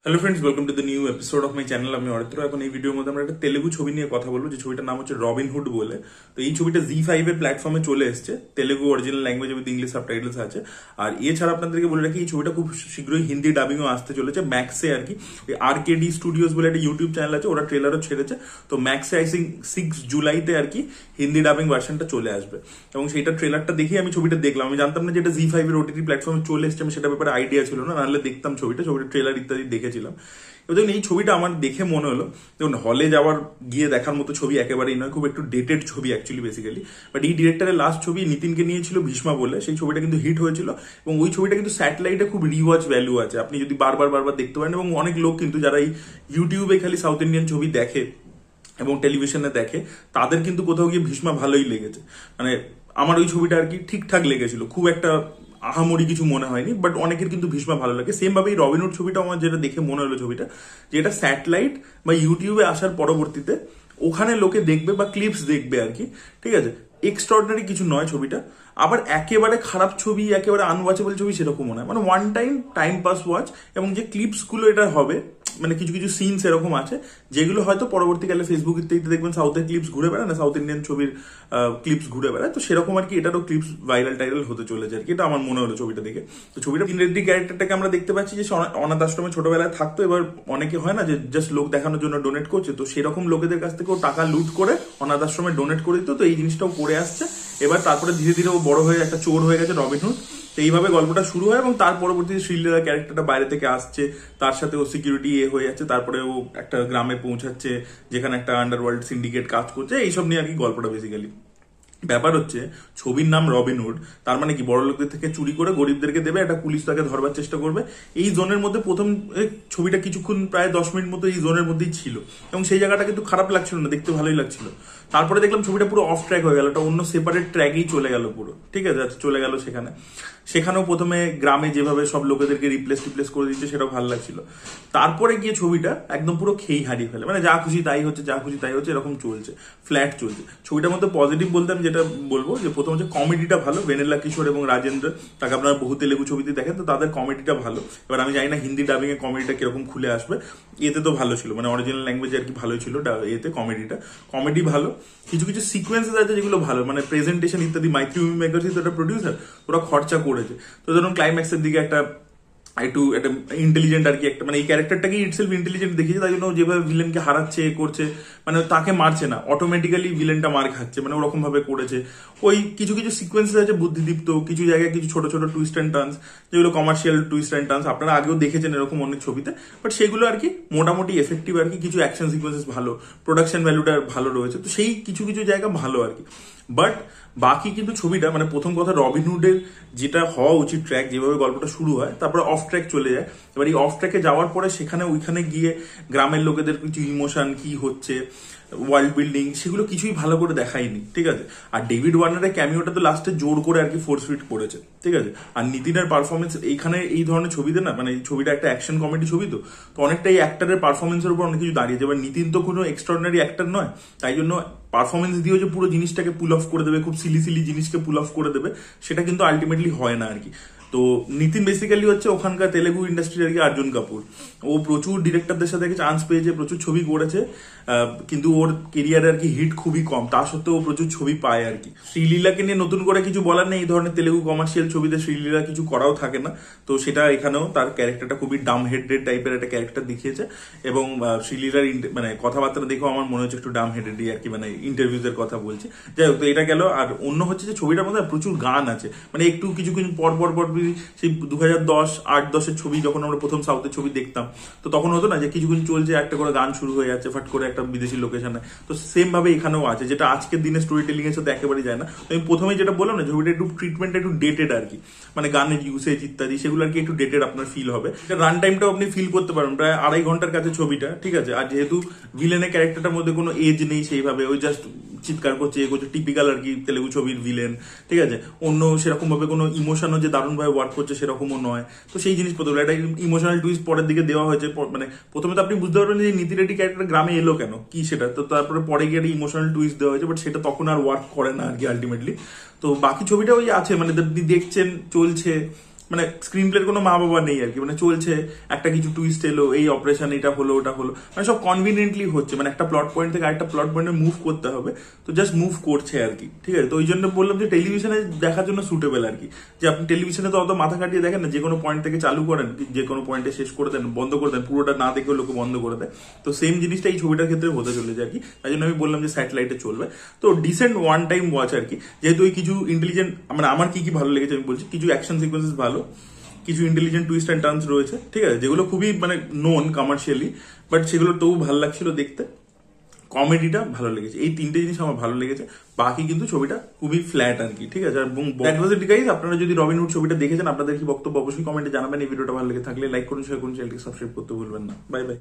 Hello friends, welcome to the new episode of my channel. আমি অরিত্র। এখন এই ভিডিওর মধ্যে আমরা একটা তেলেগু ছবি নিয়ে কথা বলবো, যে ছবিটার নাম হচ্ছে রবিনহুড বলে। তো এই ছবিটা ZEE5 এর প্ল্যাটফর্মে চলে এসেছে, Telugu original language with English subtitles আছে। আর এছাড়া আপনাদেরকে বলে রাখি, এই ছবিটা খুব শীঘ্রই হিন্দি ডাবিংও আসতে চলেছে ম্যাক্সে আর কি। RKD স্টুডিওস বলে একটা ইউটিউব চ্যানেল আছে, ওরা ট্রেলারও ছেড়েছে। তো ম্যাক্সে আই থিঙ্ক 6 জুলাইতে আর কি হিন্দি ডাবিং ভার্সনটা চলে আসবে, এবং সেইটা ট্রেলারটা দেখি আমি ছবিটা দেখলাম। আমি জানতাম না যেটা ZEE5 এর OTT প্ল্যাটফর্মে চলে এসেছে, আমি সেটা ব্যাপারে আইডিয়া ছিল না, নাহলে দেখতাম ছবিটার ট্রেলার ইত্যাদি দেখেছিলাম। দেখুন, এই ছবিটা আমার দেখে মনে হলো, দেখুন হলে যাওয়ার গিয়ে দেখার মতো ছবি একেবারেই নয়, খুব একটু ডেটেড ছবি অ্যাকচুয়ালি বেসিক্যালি। বাট এই ডিরেক্টরের লাস্ট ছবি নিতিনকে নিয়েছিল ভীষ্মা বলে, সেই ছবিটা কিন্তু হিট হয়েছিল, এবং ওই ছবিটা কিন্তু স্যাটেলাইটে খুব রিওয়াচ ভ্যালু আছে, আপনি যদি বারবার দেখতে পারেন। এবং অনেক লোক কিন্তু যারা এই ইউটিউবে খালি সাউথ ইন্ডিয়ান ছবি দেখে এবং টেলিভিশনে দেখে, তাদের কিন্তু কোথাও গিয়ে ভীষ্মা ভালোই লেগেছে। মানে আমার ওই ছবিটা আর কি ঠিকঠাক লেগেছিল, খুব একটা আহামরি কিছু মনে হয়নি, বাট অনেকের কিন্তু ভীষ্মা ভালো লাগে। সেম ভাবে এই রবিনহুড ছবিটা আমার যেটা দেখে মনে হলো, ছবিটা যেটা স্যাটেলাইট বা ইউটিউবে আসার পরবর্তীতে ওখানে লোকে দেখবে বা ক্লিপস দেখবে আর কি, ঠিক আছে। এক্সট্রাঅর্ডিনারি কিছু নয় ছবিটা, আবার একেবারে খারাপ ছবি, একেবারে আনওয়াচেবল ছবি সেরকম মনে হয়। মানে ওয়ান টাইম পাস ওয়াচ, এবং যে ক্লিপস গুলো এটা হবে, মানে কিছু কিছু সিনস এরকম আছে যেগুলো হয়তো পরবর্তীকালে ফেসবুক ইত্যাদিতে দেখবেন সাউথের ক্লিপস ঘুরে বেড়ায় না, সাউথ ইন্ডিয়ান ছবির ক্লিপস ঘুরে বেড়ায়, তো সেরকম আর কি এটারও ক্লিপস ভাইরাল হতে চলেছে আর কি। এটা আমার মনে হলো ছবিটা দেখে। তো ছবিটা তিন রেড্ডি ক্যারেক্টারটাকে আমরা দেখতে পাচ্ছি যে অনাথ আশ্রমে ছোটবেলায় থাকতো, এবার অনেকে হয় না যে জাস্ট লোক দেখানোর জন্য ডোনেট করছে, তো সেরকম লোকেদের কাছ থেকে ও টাকা লুট করে অনাথ আশ্রমে ডোনেট করে দিত। তো এই জিনিসটাও করে আসছে এবার, তারপরে ধীরে ধীরে ও বড় হয়ে একটা চোর হয়ে গেছে রবিনহুড। তো এইভাবে গল্পটা শুরু হয়, এবং তার পরবর্তীতে শ্রীলীলা ক্যারেক্টারটা বাইরে থেকে আসছে, তার সাথে ও সিকিউরিটি হয়ে যাচ্ছে, তারপরে ও একটা গ্রামে পৌঁছাচ্ছে যেখানে একটা আন্ডারওয়ার্ল্ড সিন্ডিকেট কাজ করছে। এইসব নিয়ে আর কি গল্পটা বেসিক্যালি। ব্যাপার হচ্ছে ছবির নাম রবিনহুড, তার মানে কি বড় লোকদের থেকে চুরি করে গরিবদেরকে দেবে, একটা পুলিশ তাকে ধরবার চেষ্টা করবে। এই জোনের মধ্যে প্রথম ছবিটা কিছুক্ষণ প্রায় 10 মিনিট মতো এই জোনের মধ্যেই ছিল, এবং সেই জায়গাটা কিন্তু খারাপ লাগছিল না, দেখতে ভালোই লাগছিল। তারপরে দেখলাম ছবিটা পুরো অফ ট্র্যাক হয়ে গেল, একটা অন্য সেপারেট ট্র্যাকেই চলে গেল পুরো, ঠিক আছে। চলে গেল সেখানেও প্রথমে গ্রামে যেভাবে সব লোকেদেরকে রিপ্লেস করে দিচ্ছে সেটাও ভালো লাগছিল। তারপরে গিয়ে ছবিটা একদম পুরো খেই হারিয়ে ফেলে, মানে যা খুশি তাই হচ্ছে এরকম চলছে, ফ্ল্যাট চলছে। ছবিটার মধ্যে পজিটিভ বলতে আমি যেটা বলবো, যে প্রথম হচ্ছে কমেডিটা ভালো, ভেনেলা কিশোর এবং রাজেন্দ্র, তাকে আপনারা বহু তেলেগু ছবিতে দেখেন, তো তাদের কমেডিটা ভালো। এবার আমি জানি না হিন্দি ডাবিং এ কমেডিটা কিরকম খুলে আসবে, এতে তো ভালো ছিল, মানে অরিজিনাল ল্যাঙ্গুয়েজ আর কি ভালোই ছিল, এতে কমেডি ভালো। কিছু কিছু সিকোয়েন্সেস আছে যেগুলো ভালো, মানে প্রেজেন্টেশন ইত্যাদি। মাইত্রী মুভি মেকার তো একটা প্রডিউসার, ওরা খরচা করেছে। তো ধরুন ক্লাইম্যাক্সের দিকে একটা ইন্টেলিজেন্ট আর কি, একটা মানে এই ক্যারেক্টারটাকে ইটসেলফ ইন্টেলিজেন্ট দেখিয়েছে, তাই জন্য যেভাবে ভিলেনকে হারাচ্ছে করছে, মানে তাকে মারছে না, অটোমেটিক্যালি ভিলেনটা মার খাচ্ছে, মানে ওরকম ভাবে করেছে। ওই কিছু কিছু সিকোয়েন্সেস আছে বুদ্ধিদীপ্ত, কিছু জায়গায় কিছু ছোট ছোট টুইস্ট অ্যান্ড টার্নস, যেগুলো কমার্শিয়াল টুইস্ট অ্যান্ড টার্নস, আপনারা আগেও দেখেছেন এরকম অনেক ছবিতে, বাট সেগুলো আর কি মোটামুটি এফেক্টিভ আর কি। কিছু অ্যাকশন সিকোয়েন্সেস ভালো, প্রোডাকশন ভ্যালুটা ভালো রয়েছে, তো সেই কিছু কিছু জায়গা ভালো আর কি। বাট বাকি কিন্তু ছবিটা, মানে প্রথম কথা রবিনহুডের যেটা হওয়া উচিত ট্র্যাক, যেভাবে গল্পটা শুরু হয় তারপরে অফ ট্র্যাক চলে যায়। এবার এই অফ ট্র্যাকে যাওয়ার পরে ওইখানে গিয়ে গ্রামের লোকেদের কিছু ইমোশন কি হচ্ছে, ওয়ার্ল্ড বিল্ডিং, সেগুলো কিছুই ভালো করে দেখায়নি, ঠিক আছে। আর ডেভিড ওয়ার্নারের ক্যামিওটা তো লাস্টে জোর করে আর কি ফোর্স ফিট করেছে, ঠিক আছে। আর নিতিনের পারফরমেন্স এইখানে এই ধরনের ছবিতে না, মানে এই ছবিটা একটা অ্যাকশন কমেডি ছবি, তো অনেকটা এই অ্যাক্টরের পারফরমেন্সের উপর অনেক কিছু দাঁড়িয়েছে। এবার নিতিন তো কোনো এক্সট্রাঅর্ডিনারি অ্যাক্টর নয়, তাই জন্য পারফরমেন্স দিয়েও যে পুরো জিনিসটাকে পুল অফ করে দেবে, খুব সিলি জিনিসকে পুল অফ করে দেবে, সেটা কিন্তু আলটিমেটলি হয় না আর কি। তো নিতিন বেসিক্যালি হচ্ছে ওখানকার তেলেগু ইন্ডাস্ট্রির আর কি অর্জুন কাপুর। ও প্রচুর ডিরেক্টরদের সাথে চান্স পেয়েছে, প্রচুর ছবি করেছে, কিন্তু ওর কেরিয়ারে আর কি হিট খুবই কম, তা সত্ত্বেও ও প্রচুর ছবি পায় আর কি। শ্রীলীলাকে নিয়ে নতুন করে কিছু বলার নেই, এই ধরনের তেলেগু কমার্শিয়াল ছবিতে শ্রীলীলা কিছু করাও থাকে না, তো সেটা এখানেও তার ক্যারেক্টারটা খুবই ডাম হেডেড টাইপের একটা ক্যারেক্টার দেখিয়েছে। এবং শ্রীলীলার মানে কথাবার্তা দেখেও আমার মনে হচ্ছে একটু ডাম হেডেডই আর কি, মানে ইন্টারভিউজ এর কথা বলছি। যাই হোক, তো এটা গেল। আর অন্য হচ্ছে যে ছবিটার মধ্যে প্রচুর গান আছে, মানে একটু কিছু পর সেই 2010-8-10 ছবি যখন আমরা প্রথম সাউথের ছবি দেখতাম, তো তখন হতো না যে কিছুক্ষণ চলছে, একটা করে গান শুরু হয়ে যাচ্ছে ফট করে একটা বিদেশি লোকেশনে। তো সেম ভাবে এখানেও আছে, যেটা আজকের দিনে স্টোরি টেলিং এর সাথে একেবারেই যায় না। তো আমি প্রথমেই যেটা বললাম না, ছবিটা একটু ট্রিটমেন্ট একটু ডেটেড আর কি, মানে গানের ইউসেজ ইত্যাদি সেগুলো আর কি একটু ডেটেড আপনার ফিল হবে। রান টাইমটাও আপনি ফিল করতে পারবেন, প্রায় 2.5 ঘন্টার কাছে ছবিটা, ঠিক আছে। আর যেহেতু ভিলেনের ক্যারেক্টারটার মধ্যে কোনো এজ নেই সেইভাবে, ওই জাস্ট চিৎকার করছে টিপিক্যাল আর কি তেলেগু ছবির ভিলেন, ঠিক আছে। অন্য সেরকম ভাবে কোনো ইমোশনও যে দারুণ ভাবে ওয়ার্ক করছে সেরকমও নয়। তো সেই জিনিস প্রথমে একটা ইমোশনাল টুইস্ট পরের দিকে দেওয়া হয়েছে, মানে প্রথমে তো আপনি বুঝতে পারবেন যে নীতি রেড্ডি ক্যারেক্টার গ্রামে এলো কেন, কি সেটা, তো তারপরে পরে গিয়ে একটা ইমোশনাল টুইস্ট দেওয়া হয়েছে, বাট সেটা তখন আর ওয়ার্ক করে না আর কি আলটিমেটলি। তো বাকি ছবিটা ওই আছে, মানে আপনি দেখছেন চলছে, মানে স্ক্রিন প্লের কোনো মা বাবা নেই আর কি, মানে চলছে, একটা কিছু টুইস্ট এলো, এই অপারেশন এটা হলো ওটা হলো, মানে সব কনভিনিয়েন্টলি হচ্ছে, মানে একটা প্লট পয়েন্ট থেকে আরেকটা প্লট পয়েন্টে মুভ করতে হবে, তো জাস্ট মুভ করছে আর কি। ঠিক আছে, তো ওই জন্য বললাম যে টেলিভিশনে দেখার জন্য সুটেবল আর কি, যে আপনি টেলিভিশনে তো অত মাথা কাটিয়ে দেখেন না, যে কোনো পয়েন্ট থেকে চালু করেন, যে কোনো পয়েন্টে শেষ করে দেন, বন্ধ করে দেন, পুরোটা না দেখেও লোকে বন্ধ করে দেয়। তো সেম জিনিসটা এই ছবিটার ক্ষেত্রে হতে চলেছে আর কি, তাই জন্য আমি বললাম যে স্যাটেলাইটে চলবে। তো ডিসেন্ট ওয়ান টাইম ওয়াচ আর কি, যেহেতু ওই কিছু ইন্টেলিজেন্ট, মানে আমার কি কি ভালো লেগেছে আমি বলছি, কিছু অ্যাকশন সিকোয়েন্সেস ভালো, কিছু ইন্টেলিজেন্ট টুইস্ট অ্যান্ড টার্নস রয়েছে, ঠিক আছে, যেগুলো খুবই মানে নোন কমার্শিয়ালি, বাট সেগুলো তবু ভালো লাগছিল দেখতে। কমেডিটা ভালো লেগেছে, এই তিনটে জিনিস আমার ভালো লেগেছে। বাকি কিন্তু ছবিটা খুবই ফ্ল্যাট আর কি, ঠিক আছে। এবং আপনারা যদি রবিনহুড ছবিটা দেখেছেন, আপনাদের কি বক্তব্য অবশ্যই কমেন্টে জানাবেন। এই ভিডিওটা ভালো লেগে থাকলে লাইক করুন, শেয়ার করুন, চ্যানেলকে সাবস্ক্রাইব করতে ভুলবেন না। Bye bye.